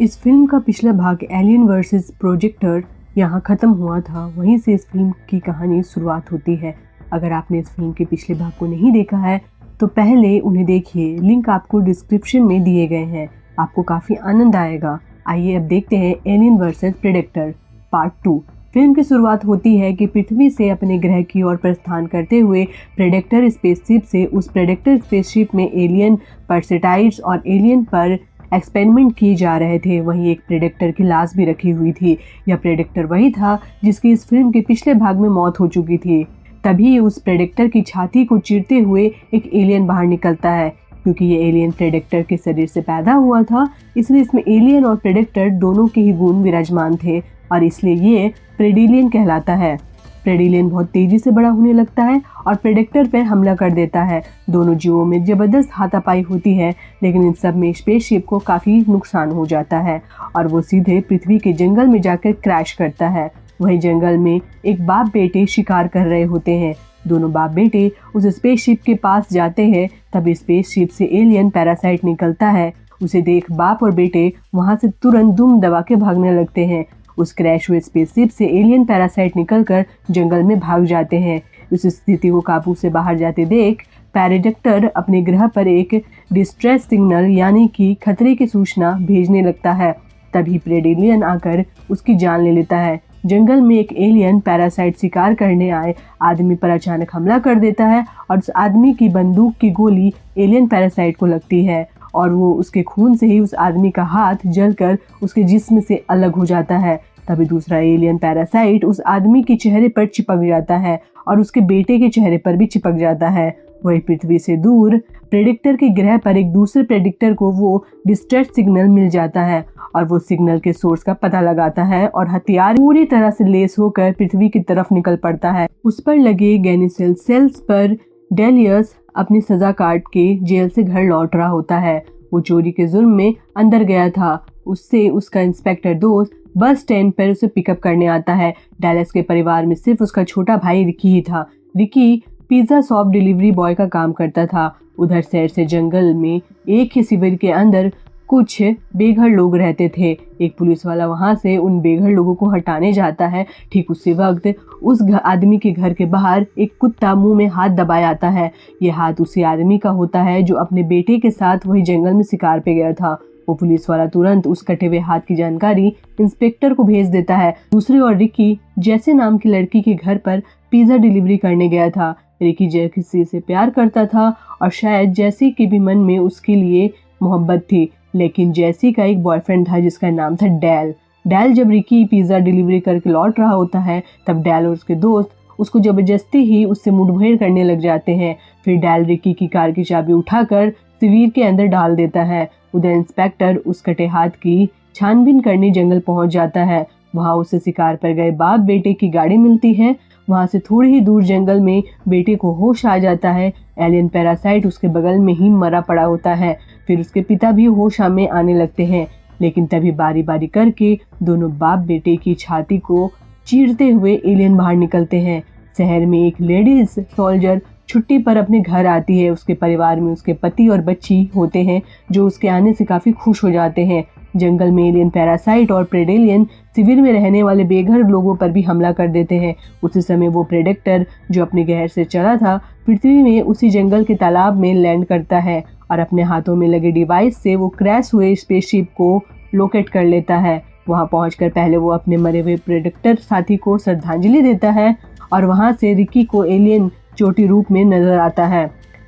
इस फिल्म का पिछला भाग एलियन वर्सेस प्रोजेक्टर यहाँ ख़त्म हुआ था, वहीं से इस फिल्म की कहानी शुरुआत होती है। अगर आपने इस फिल्म के पिछले भाग को नहीं देखा है तो पहले उन्हें देखिए, लिंक आपको डिस्क्रिप्शन में दिए गए हैं। आपको काफ़ी आनंद आएगा। आइए अब देखते हैं alien versus predator part 2। Film की शुरुआत होती है कि पृथ्वी से अपने ग्रह की ओर प्रस्थान करते हुए प्रेडेटर स्पेसशिप से उस प्रेडेटर स्पेसशिप में एलियन पार्सिटाइड्स और एलियन पर एक्सपेरिमेंट किए जा रहे थे। वहीं एक प्रेडेटर की लाश भी रखी हुई थी। यह प्रेडेटर वही था जिसकी इस फिल्म के पिछले भाग में मौत हो चुकी थी। तभी उस प्रेडेटर की छाती को चीरते हुए एक एलियन बाहर निकलता है। क्योंकि ये एलियन प्रेडेटर के शरीर से पैदा हुआ था, इसलिए इसमें एलियन और प्रेडेटर दोनों के ही गुण विराजमान थे और इसलिए ये प्रेडिलियन कहलाता है। प्रेडिलियन बहुत तेजी से बड़ा होने लगता है और प्रेडेटर पर हमला कर देता है। दोनों जीवों में जबरदस्त हाथापाई होती है, लेकिन इन सब में स्पेसशिप को काफ़ी नुकसान हो जाता है और वो सीधे पृथ्वी के जंगल में जाकर क्रैश करता है। वहीं जंगल में एक बाप बेटे शिकार कर रहे होते हैं। दोनों बाप बेटे उस स्पेसशिप के पास जाते हैं, तभी स्पेसशिप से एलियन पैरासाइट निकलता है। उसे देख बाप और बेटे वहाँ से तुरंत दुम दबा के भागने लगते हैं। उस क्रैश हुए स्पेसशिप से एलियन पैरासाइट निकलकर जंगल में भाग जाते हैं। इस स्थिति को काबू से बाहर जाते देख प्रेडेटर अपने ग्रह पर एक डिस्ट्रेस सिग्नल यानी कि खतरे की सूचना भेजने लगता है। तभी प्रेडिलियन आकर उसकी जान ले लेता है। जंगल में एक एलियन पैरासाइट शिकार करने आए आदमी पर अचानक हमला कर देता है और उस आदमी की बंदूक की गोली एलियन पैरासाइट को लगती है और वो उसके खून से ही उस आदमी का हाथ जलकर उसके जिस्म से अलग हो जाता है। तभी दूसरा एलियन पैरासाइट उस आदमी के चेहरे पर चिपक जाता है और उसके बेटे के चेहरे पर भी चिपक जाता है। वही पृथ्वी से दूर प्रेडेटर के ग्रह पर एक दूसरे प्रेडेटर को वो डिस्ट्रेस सिग्नल मिल जाता है और वो सिग्नल के सोर्स का पता लगाता है और हथियार पूरी तरह से लेस होकर पृथ्वी की तरफ निकल पड़ता है। उस पर लगे गैनिसेल सेल्स पर डेलियस अपनी सजा काट के जेल से घर लौट रहा होता है। वो चोरी के जुर्म में अंदर गया था। उससे उसका इंस्पेक्टर दोस्त बस स्टैंड पर उसे पिकअप करने आता है। डेलियस के परिवार में सिर्फ उसका छोटा भाई रिकी ही था। Ricky pizza shop delivery boy का काम करता था। उधर शहर से जंगल में एक ही शिविर के अंदर कुछ बेघर लोग रहते थे। एक पुलिस वाला वहां से उन बेघर लोगों को हटाने जाता है। ठीक उसी वक्त उस आदमी के घर के बाहर एक कुत्ता मुंह में हाथ दबाए आता है। ये हाथ उसी आदमी का होता है जो अपने बेटे के साथ वही जंगल में शिकार पे गया था। वो पुलिस वाला तुरंत उस कटे हुए हाथ की जानकारी इंस्पेक्टर को भेज देता है। दूसरी ओर रिकी जैसी नाम की लड़की के घर पर पिज्जा डिलीवरी करने गया था। रिकी जैसी से प्यार करता था और शायद जैसी के भी मन में उसके लिए मोहब्बत थी, लेकिन जैसी का एक बॉयफ्रेंड था जिसका नाम था डैल। जब रिकी पिज्जा डिलीवरी करके लौट रहा होता है तब डैल और उसके दोस्त उसको जबरदस्ती ही उससे मुठभेड़ करने लग जाते हैं। फिर डैल रिकी की कार की चाबी उठाकर शिविर के अंदर डाल देता है। उधर इंस्पेक्टर उस कटे हाथ की छानबीन करने जंगल पहुंच जाता है। वहां उसे शिकार पर गए बाप बेटे की गाड़ी मिलती है। वहां से थोड़ी ही दूर जंगल में बेटे को होश आ जाता है। एलियन पैरासाइट उसके बगल में ही मरा पड़ा होता है। फिर उसके पिता भी होश में आने लगते हैं, लेकिन तभी बारी बारी करके दोनों बाप बेटे की छाती को चीरते हुए एलियन बाहर निकलते हैं। शहर में एक लेडीज सोल्जर छुट्टी पर अपने घर आती है। उसके परिवार में उसके पति और बच्ची होते हैं जो उसके आने से काफी खुश हो जाते हैं। जंगल में एलियन पैरासाइट और प्रेडेलियन शिविर में रहने वाले बेघर लोगों पर भी हमला कर देते हैं। उसी समय वो प्रेडेटर जो अपने गहर से चला था पृथ्वी में उसी जंगल के तालाब में लैंड करता है और अपने हाथों में लगे डिवाइस से वो क्रैश हुए स्पेसशिप को लोकेट कर लेता है। वहां पहुंचकर पहले वो अपने मरे हुए प्रेडेटर साथी को श्रद्धांजलि देता है और वहां से रिकी को एलियन चोटी रूप में नजर आता है।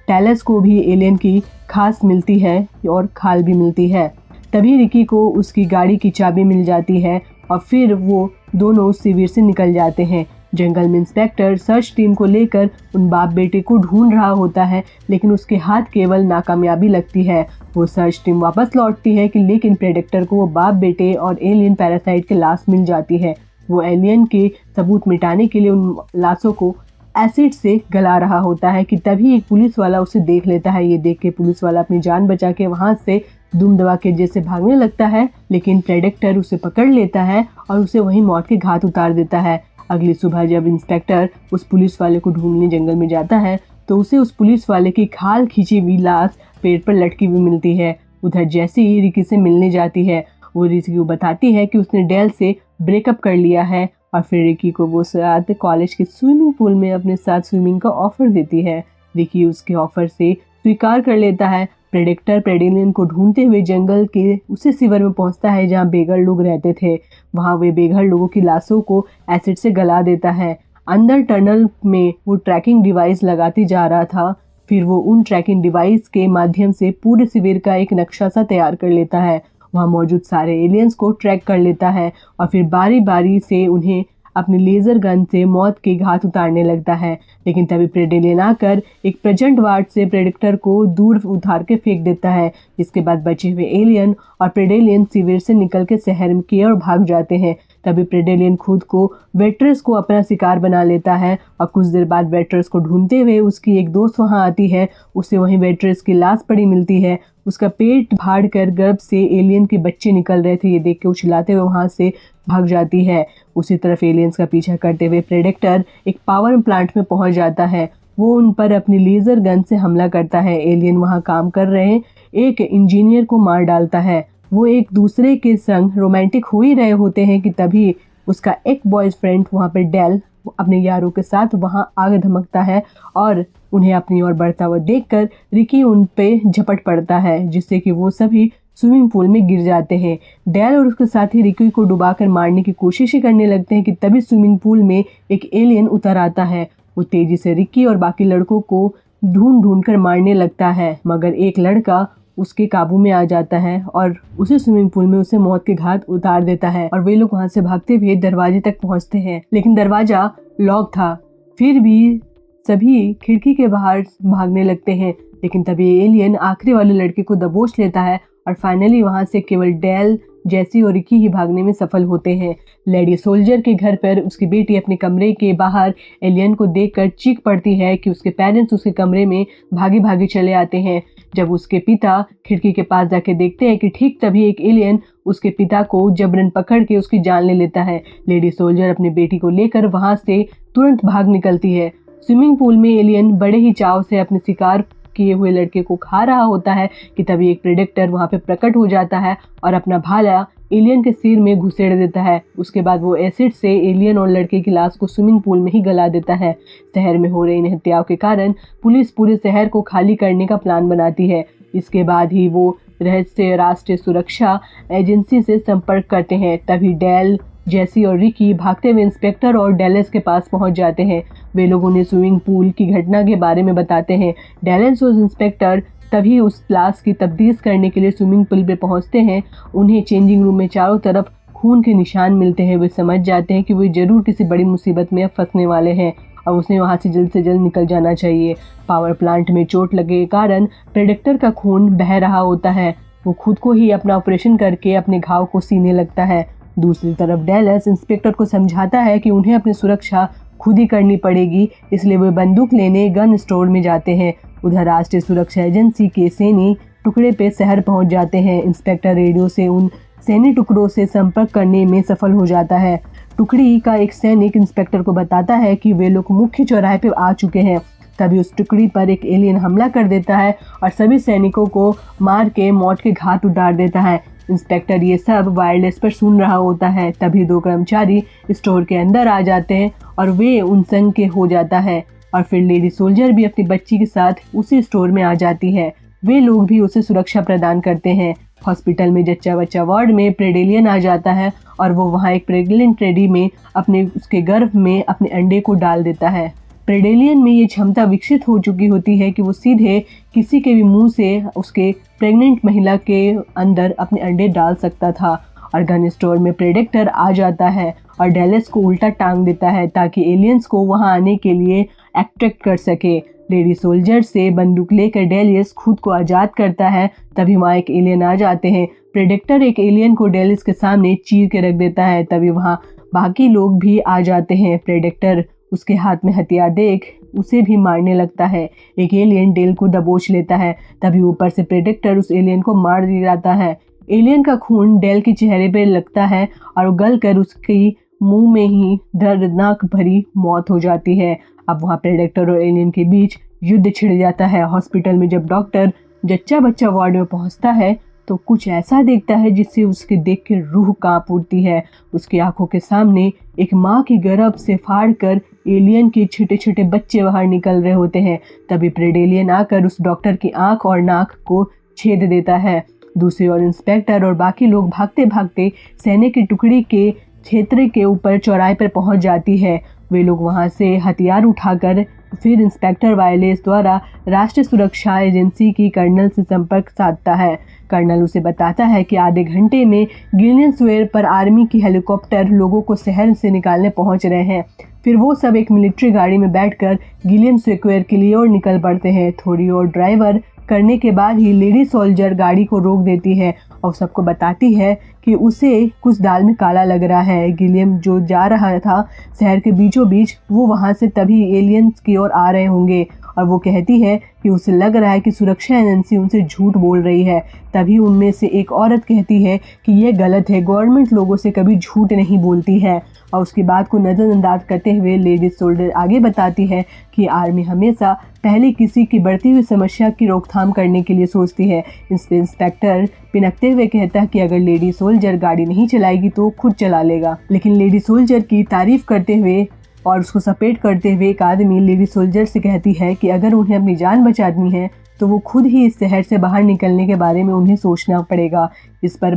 टैलस को भी एलियन की खास मिलती है और खाल भी मिलती है। तभी रिकी को उसकी गाड़ी की चाबी मिल जाती है और फिर वो दोनों उस शिविर से निकल जाते हैं। जंगल में इंस्पेक्टर सर्च टीम को लेकर उन बाप बेटे को ढूंढ रहा होता है, लेकिन उसके हाथ केवल नाकामयाबी लगती है। वो सर्च टीम वापस लौटती है कि लेकिन प्रेडेटर को वो बाप बेटे और एलियन पैरासाइट की लाश मिल जाती है। वो एलियन के सबूत मिटाने के लिए उन लाशों को एसिड से गला रहा होता है कि तभी एक पुलिस वाला उसे देख लेता है। ये देख के पुलिस वाला अपनी जान बचा के वहां से दुम दबा के जैसे भागने लगता है, लेकिन प्रेडेटर उसे पकड़ लेता है और उसे वहीं मौत के घाट उतार देता है। अगली सुबह जब इंस्पेक्टर उस पुलिस वाले को ढूंढने जंगल में जाता है तो उसे उस पुलिस वाले की खाल खींची हुई लाश पेड़ पर लटकी हुई मिलती है। उधर जैसी रिकी से मिलने जाती है वो रिकी को बताती है कि उसने डेल से ब्रेकअप कर लिया है और फिर रिकी को वो साथ कॉलेज के स्विमिंग पूल में अपने साथ स्विमिंग का ऑफर देती है। रिकी उसके ऑफर से स्वीकार कर लेता है। प्रेडेक्टर प्रेडेलियन को ढूंढते हुए जंगल के उसी शिविर में पहुंचता है जहां बेघर लोग रहते थे। वहां वे बेघर लोगों की लाशों को एसिड से गला देता है। अंदर टनल में वो ट्रैकिंग डिवाइस लगाती जा रहा था। फिर वो उन ट्रैकिंग डिवाइस के माध्यम से पूरे शिविर का एक नक्शा सा तैयार कर लेता है। वहाँ मौजूद सारे एलियंस को ट्रैक कर लेता है और फिर बारी बारी से उन्हें अपने लेजर गन से मौत के घाट उतारने लगता है। लेकिन तभी प्रेडेलियन आकर एक प्रचंड वाट से प्रेडेक्टर को दूर उतार के फेंक देता है, जिसके बाद बचे हुए एलियन और प्रेडेलियन शिविर से निकल के शहर की ओर भाग जाते हैं। तभी प्रेडेलियन खुद को वेट्रेस को अपना शिकार बना लेता है और कुछ देर बाद वेट्रेस को ढूंढते हुए उसकी एक दोस्त वहां आती है। उसे वहीं वेट्रेस की लाश पड़ी मिलती है। उसका पेट फाड़ कर गर्भ से एलियन के बच्चे निकल रहे थे। ये देख के उछलाते हुए वहां से भाग जाती है। उसी तरफ एलियंस का पीछा करते हुए प्रेडेक्टर एक पावर प्लांट में पहुंच जाता है। वो उन पर अपनी लेजर गन से हमला करता है। एलियन वहां काम कर रहे एक इंजीनियर को मार डालता है। वो एक दूसरे के संग रोमांटिक हो ही रहे होते हैं कि तभी उसका एक बॉयफ्रेंड वहाँ पे डेल अपने यारों के साथ वहाँ आग धमकता है और उन्हें अपनी ओर बढ़ता हुआ देखकर रिकी उन पे झपट पड़ता है, जिससे कि वो सभी स्विमिंग पूल में गिर जाते हैं। डेल और उसके साथी रिकी को डुबाकर मारने की कोशिश ही करने लगते हैं कि तभी स्विमिंग पूल में एक एलियन उतर आता है। वो तेजी से रिकी और बाकी लड़कों को ढूंढ ढूंढ कर मारने लगता है, मगर एक लड़का उसके काबू में आ जाता है और उसे स्विमिंग पूल में उसे मौत के घाट उतार देता है और वे लोग वहां से भागते हुए दरवाजे तक पहुंचते हैं, लेकिन दरवाजा लॉक था। फिर भी सभी खिड़की के बाहर भागने लगते हैं, लेकिन तभी एलियन आखिरी वाले लड़के को दबोच लेता है और फाइनली वहां से केवल डेल, जैसी और रिकी ही भागने में सफल होते हैं। लेडी सोल्जर के घर पर उसकी बेटी अपने कमरे के बाहर एलियन को देखकर चीख पड़ती है कि उसके पेरेंट्स उसके कमरे में भागी भागी चले आते हैं। जब उसके पिता खिड़की के पास जाके देखते हैं कि ठीक तभी एक एलियन उसके पिता को जबरन पकड़ के उसकी जान ले लेता है। लेडी सोल्जर अपनी बेटी को लेकर वहां से तुरंत भाग निकलती है। स्विमिंग पूल में एलियन बड़े ही चाव से अपने शिकार किए हुए लड़के को खा रहा होता है कि तभी एक प्रेडेक्टर वहां पे प्रकट हो जाता है और अपना भाला एलियन के सिर में घुसेड़ देता है। उसके बाद वो एसिड से एलियन और लड़के की लाश को स्विमिंग पूल में ही गला देता है। शहर में हो रही इन हत्याओं के कारण पुलिस पूरे शहर को खाली करने का प्लान बनाती है। इसके बाद ही वो रहस्य राष्ट्रीय सुरक्षा एजेंसी से संपर्क करते हैं। तभी डेल, जेसी और रिकी भागते हुए इंस्पेक्टर और डेलेस के पास पहुंच जाते हैं। वे लोग उन्हें स्विमिंग पूल की घटना के बारे में बताते हैं। डेलेस और इंस्पेक्टर तभी उस लाश की तफ्तीश करने के लिए स्विमिंग पूल पे पहुंचते हैं। उन्हें चेंजिंग रूम में चारों तरफ खून के निशान मिलते हैं। वे समझ जाते हैं कि वे जरूर किसी बड़ी मुसीबत में फंसने वाले हैं और उसे वहां से जल्द निकल जाना चाहिए। पावर प्लांट में चोट लगे के कारण प्रेडेक्टर का खून बह रहा होता है। वो खुद को ही अपना ऑपरेशन करके अपने घाव को सीने लगता है। दूसरी तरफ डेलस इंस्पेक्टर को समझाता है कि उन्हें अपनी सुरक्षा खुद ही करनी पड़ेगी, इसलिए वे बंदूक लेने गन स्टोर में जाते हैं। उधर राष्ट्रीय सुरक्षा एजेंसी के सैनिक टुकड़े पे शहर पहुंच जाते हैं। इंस्पेक्टर रेडियो से उन सैनिक टुकड़ों से संपर्क करने में सफल हो जाता है। टुकड़ी का एक सैनिक इंस्पेक्टर को बताता है कि वे लोग मुख्य चौराहे पे आ चुके हैं। तभी उस टुकड़ी पर एक एलियन हमला कर देता है और सभी सैनिकों को मार के मौत के घाट उतार देता है। इंस्पेक्टर ये सब वायरलेस पर सुन रहा होता है। तभी दो कर्मचारी स्टोर के अंदर आ जाते हैं और वे उन संग के हो जाता है और फिर लेडी सोल्जर भी अपनी बच्ची के साथ उसी स्टोर में आ जाती है। वे लोग भी उसे सुरक्षा प्रदान करते हैं। हॉस्पिटल में जच्चा बच्चा वार्ड में प्रेडेलियन आ जाता है और वो वहाँ एक प्रेग्नेंट लेडी में उसके गर्भ में अपने अंडे को डाल देता है। प्रेडेलियन में ये क्षमता विकसित हो चुकी होती है कि वो सीधे किसी के भी मुंह से उसके प्रेग्नेंट महिला के अंदर अपने अंडे डाल सकता था। और गन स्टोर में प्रेडेक्टर आ जाता है और डेलेस को उल्टा टांग देता है ताकि एलियंस को वहां आने के लिए अट्रैक्ट कर सके। लेडी सोल्जर से बंदूक लेकर डेलियस खुद को आज़ाद करता है। तभी वहाँ एक एलियन आ जाते हैं। प्रेडेक्टर एक एलियन को डेलियस के सामने चीर के रख देता है। तभी वहाँ बाकी लोग भी आ जाते हैं। प्रेडेक्टर उसके हाथ में हथियार देख उसे भी मारने लगता है। एक एलियन डेल को दबोच लेता है। तभी ऊपर से प्रेडेक्टर उस एलियन को मार गिराता है। एलियन का खून डेल के चेहरे पर लगता है और गल कर उसकी मुंह में ही दर्दनाक भरी मौत हो जाती है। अब वहाँ प्रेडेक्टर और एलियन के बीच युद्ध छिड़ जाता है। हॉस्पिटल में जब डॉक्टर जच्चा बच्चा वार्ड में पहुंचता है तो कुछ ऐसा देखता है जिससे उसके देख के रूह कांप उठती है। उसकी आंखों के सामने एक माँ के गर्भ से फाड़ कर एलियन के छोटे छोटे बच्चे बाहर निकल रहे होते हैं। तभी प्रेडेलियन आकर उस डॉक्टर की आंख और नाक को छेद देता है। दूसरी ओर इंस्पेक्टर और बाकी लोग भागते भागते सैनिक की टुकड़ी के क्षेत्र के ऊपर चौराहे पर पहुंच जाती है। वे लोग वहां से हथियार उठाकर फिर इंस्पेक्टर वायलेस द्वारा राष्ट्रीय सुरक्षा एजेंसी की कर्नल से संपर्क साधता है। कर्नल उसे बताता है कि आधे घंटे में गिलियन स्क्वायर पर आर्मी की हेलीकॉप्टर लोगों को शहर से निकालने पहुंच रहे हैं। फिर वो सब एक मिलिट्री गाड़ी में बैठकर गिलियन स्क्वायर के लिए और निकल पड़ते हैं। थोड़ी और ड्राइवर करने के बाद ही लेडी सोल्जर गाड़ी को रोक देती है और सबको बताती है कि उसे कुछ दाल में काला लग रहा है। गिलियम जो जा रहा था शहर के बीचों बीच, वो वहां से तभी एलियंस की ओर आ रहे होंगे और वो कहती है कि उसे लग रहा है कि सुरक्षा एजेंसी उनसे झूठ बोल रही है। तभी उनमें से एक औरत कहती है कि यह गलत है, गवर्नमेंट लोगों से कभी झूठ नहीं बोलती है। और उसकी बात को नज़रअंदाज करते हुए लेडी सोल्जर आगे बताती है कि आर्मी हमेशा पहले किसी की बढ़ती हुई समस्या की रोकथाम करने के लिए सोचती है। इंस्पेक्टर पिनकते हुए कहता है कि अगर लेडी सोल्जर गाड़ी नहीं चलाएगी तो खुद चला लेगा। लेकिन लेडी सोल्जर की तारीफ करते हुए और उसको सपोर्ट करते हुए एक आदमी लेडी सोल्जर से कहती है कि अगर उन्हें अपनी जान बचानी है तो वो खुद ही इस शहर से बाहर निकलने के बारे में उन्हें सोचना पड़ेगा। इस पर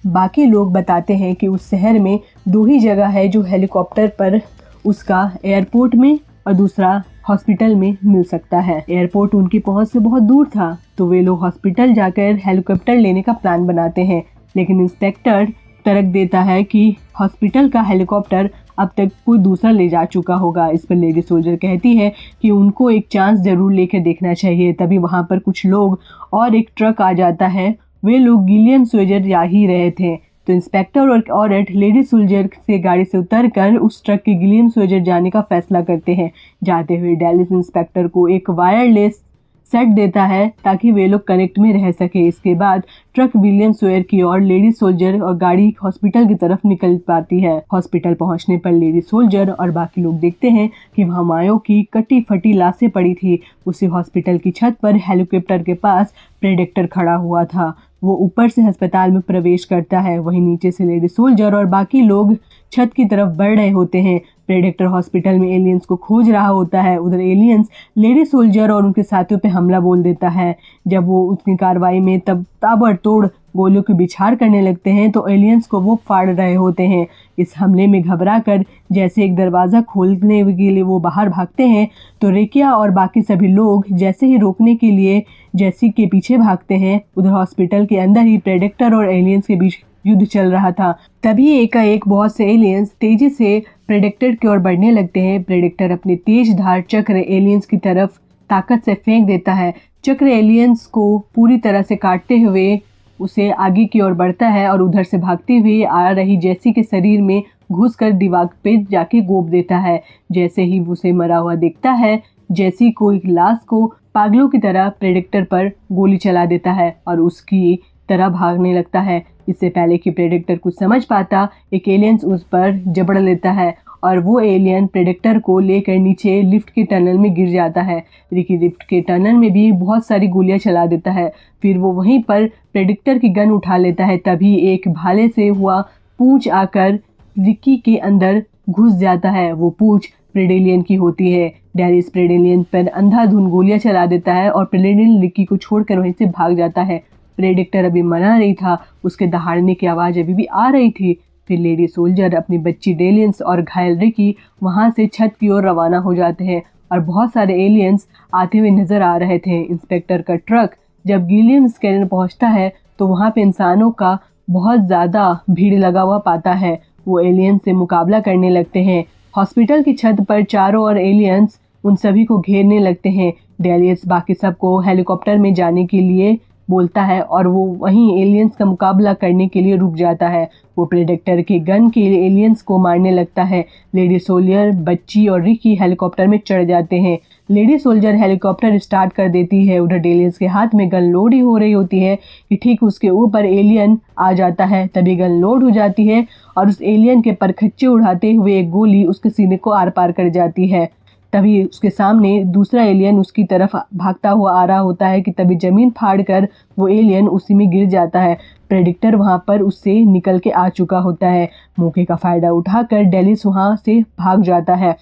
बाकी लोग बताते हैं कि उस शहर में 2 ही जगह है जो हेलीकॉप्टर पर उसका एयरपोर्ट में और दूसरा हॉस्पिटल में मिल सकता है। एयरपोर्ट उनकी पहुंच से बहुत दूर था, तो वे लोग हॉस्पिटल जाकर हेलीकॉप्टर लेने का प्लान बनाते हैं। लेकिन इंस्पेक्टर तर्क देता है कि हॉस्पिटल का हेलीकॉप्टर अब तक कोई दूसरा ले जा चुका होगा। इस पर लेडी सोल्जर कहती है कि उनको एक चांस जरूर लेकर देखना चाहिए। तभी वहां पर कुछ लोग और एक ट्रक आ जाता है। वे लोग गिलियन स्क्वायर जा ही रहे थे, तो इंस्पेक्टर और औरत लेडी सोल्जर से गाड़ी से उतरकर उस ट्रक के गिलियन स्क्वायर जाने का फैसला करते हैं। जाते हुए डेलिस इंस्पेक्टर को एक वायरलेस सेट देता है ताकि वे लोग कनेक्ट में रह सके। इसके बाद ट्रक विलियम स्क्वायर की ओर लेडी सोल्जर और गाड़ी हॉस्पिटल की तरफ निकल पाती है। हॉस्पिटल पहुंचने पर लेडी सोल्जर और बाकी लोग देखते हैं कि वहां मायों की कटी फटी लाशें पड़ी थी। उसी हॉस्पिटल की छत पर हेलीकॉप्टर के पास प्रेडेक्टर खड़ा हुआ था। वो ऊपर से अस्पताल में प्रवेश करता है, वहीं नीचे से लेडी सोल्जर और बाकी लोग छत की तरफ बढ़ रहे होते हैं। प्रेडेक्टर हॉस्पिटल में एलियंस को खोज रहा होता है। उधर एलियंस लेडी सोल्जर और उनके साथियों पे हमला बोल देता है। जब वो उसकी कार्रवाई में तब ताबड़तोड़ गोलियों की बिछाड़ करने लगते हैं तो एलियंस को वो फाड़ रहे होते हैं। इस हमले में घबराकर जैसे एक दरवाज़ा खोलने के लिए वो बाहर भागते हैं तो रेकिया और बाकी सभी लोग जैसे ही रोकने के लिए जैसी के पीछे भागते हैं। उधर हॉस्पिटल के अंदर ही प्रेडेक्टर और एलियंस के बीच युद्ध चल रहा था। तभी एकाएक बहुत से एलियंस तेजी से प्रेडेक्टर की ओर बढ़ने लगते हैं। प्रेडेक्टर अपने तेज धार चक्र एलियंस की तरफ ताकत से फेंक देता है। चक्र एलियंस को पूरी तरह से काटते हुए उसे आगे की ओर बढ़ता है और उधर से भागती हुई आ रही जैसी के शरीर में घुसकर दीवार पे जाके गोप देता है। जैसे ही उसे मरा हुआ देखता है, जैसी को एक लाश को पागलों की तरह प्रेडेक्टर पर गोली चला देता है और उसकी तरह भागने लगता है। इससे पहले कि प्रेडेक्टर कुछ समझ पाता, एक एलियंस उस पर जबड़ लेता है और वो एलियन प्रेडेक्टर को लेकर नीचे लिफ्ट के टनल में गिर जाता है। रिकी लिफ्ट के टनल में भी बहुत सारी गोलियां चला देता है। फिर वो वहीं पर प्रेडेक्टर की गन उठा लेता है। तभी एक भाले से हुआ पूंछ आकर रिकी के अंदर घुस जाता है। वो पूंछ प्रेडेलियन की होती है। डेलिस प्रेडेलियन पर अंधाधुंध गोलियां चला देता है और प्रेडेलियन रिकी को छोड़कर वहीं से भाग जाता है। प्रेडेक्टर अभी मना नहीं था, उसके दहाड़ने की आवाज़ अभी भी आ रही थी। फिर लेडी सोल्जर अपनी बच्ची डेलियंस और घायल रिकी वहां से छत की ओर रवाना हो जाते हैं और बहुत सारे एलियंस आते हुए नजर आ रहे थे। इंस्पेक्टर का ट्रक जब गिलियन स्क्वायर पहुंचता है तो वहां पे इंसानों का बहुत ज़्यादा भीड़ लगा हुआ पाता है। वो एलियंस से मुकाबला करने लगते हैं। हॉस्पिटल की छत पर चारों ओर एलियंस उन सभी को घेरने लगते हैं। डेलियंस बाकी सबको हेलीकॉप्टर में जाने के लिए बोलता है और वो वहीं एलियंस का मुकाबला करने के लिए रुक जाता है। वो प्रेडेक्टर के गन के एलियंस को मारने लगता है। लेडी सोल्जर, बच्ची और रिकी हेलीकॉप्टर में चढ़ जाते हैं। लेडी सोल्जर हेलीकॉप्टर स्टार्ट कर देती है। उधर एलियंस के हाथ में गन लोड ही हो रही होती है कि ठीक उसके ऊपर एलियन आ जाता है। तभी गन लोड हो जाती है और उस एलियन के परखच्चे उड़ाते हुए एक गोली उसके सीने को आर पार कर जाती है। तभी उसके सामने दूसरा एलियन उसकी तरफ भागता हुआ आ रहा होता है कि तभी ज़मीन फाड़कर वो एलियन उसी में गिर जाता है। प्रेडिक्टर वहाँ पर उससे निकल के आ चुका होता है। मौके का फ़ायदा उठाकर डेलिस वहाँ से भाग जाता है।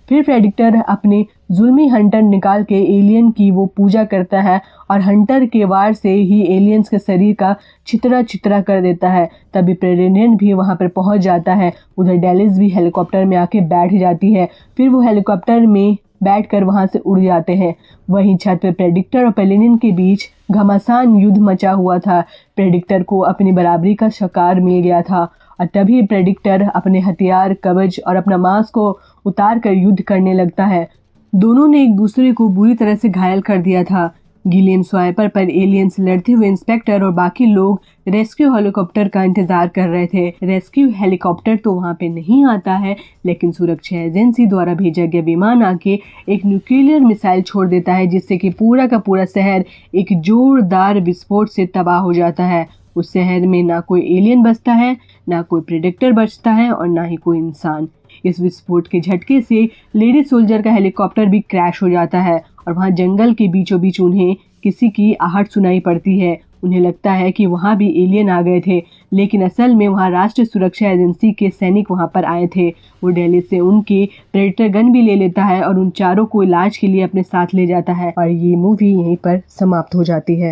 फिर प्रेडिक्टर अपने जुल्मी हंटर निकाल के एलियन की वो पूजा करता है और हंटर के वार से ही एलियंस के शरीर का छितरा छितरा कर देता है। तभी प्रेडिक्टर भी वहाँ पर पहुँच जाता है। उधर डेलिस भी हेलीकॉप्टर में आके बैठ जाती है। फिर वो हेलीकॉप्टर में बैठकर वहाँ से उड़ जाते हैं। वहीं छत पे प्रेडिक्टर और पेलिनियन के बीच घमासान युद्ध मचा हुआ था। प्रेडिक्टर को अपनी बराबरी का शिकार मिल गया था और तभी प्रेडिक्टर अपने हथियार, कवच और अपना मास्क को उतार कर युद्ध करने लगता है। दोनों ने एक दूसरे को बुरी तरह से घायल कर दिया था। गिलियम स्वाइपर पर एलियंस लड़ते हुए इंस्पेक्टर और बाकी लोग रेस्क्यू हेलीकॉप्टर का इंतजार कर रहे थे। रेस्क्यू हेलीकॉप्टर तो वहां पे नहीं आता है, लेकिन सुरक्षा एजेंसी द्वारा भेजा गया विमान आके एक न्यूक्लियर मिसाइल छोड़ देता है, जिससे कि पूरा का पूरा शहर एक जोरदार विस्फोट से तबाह हो जाता है। उस शहर में ना कोई एलियन बचता है, ना कोई प्रेडेक्टर बचता है और ना ही कोई इंसान। इस विस्फोट के झटके से लेडी सोल्जर का हेलीकॉप्टर भी क्रैश हो जाता है और वहां जंगल के बीचों बीच उन्हें किसी की आहट सुनाई पड़ती है। उन्हें लगता है कि वहां भी एलियन आ गए थे, लेकिन असल में वहां राष्ट्रीय सुरक्षा एजेंसी के सैनिक वहां पर आए थे। वो दिल्ली से उनके प्रेडेटर गन भी ले लेता है और उन चारों को इलाज के लिए अपने साथ ले जाता है और ये मूवी यहीं पर समाप्त हो जाती है।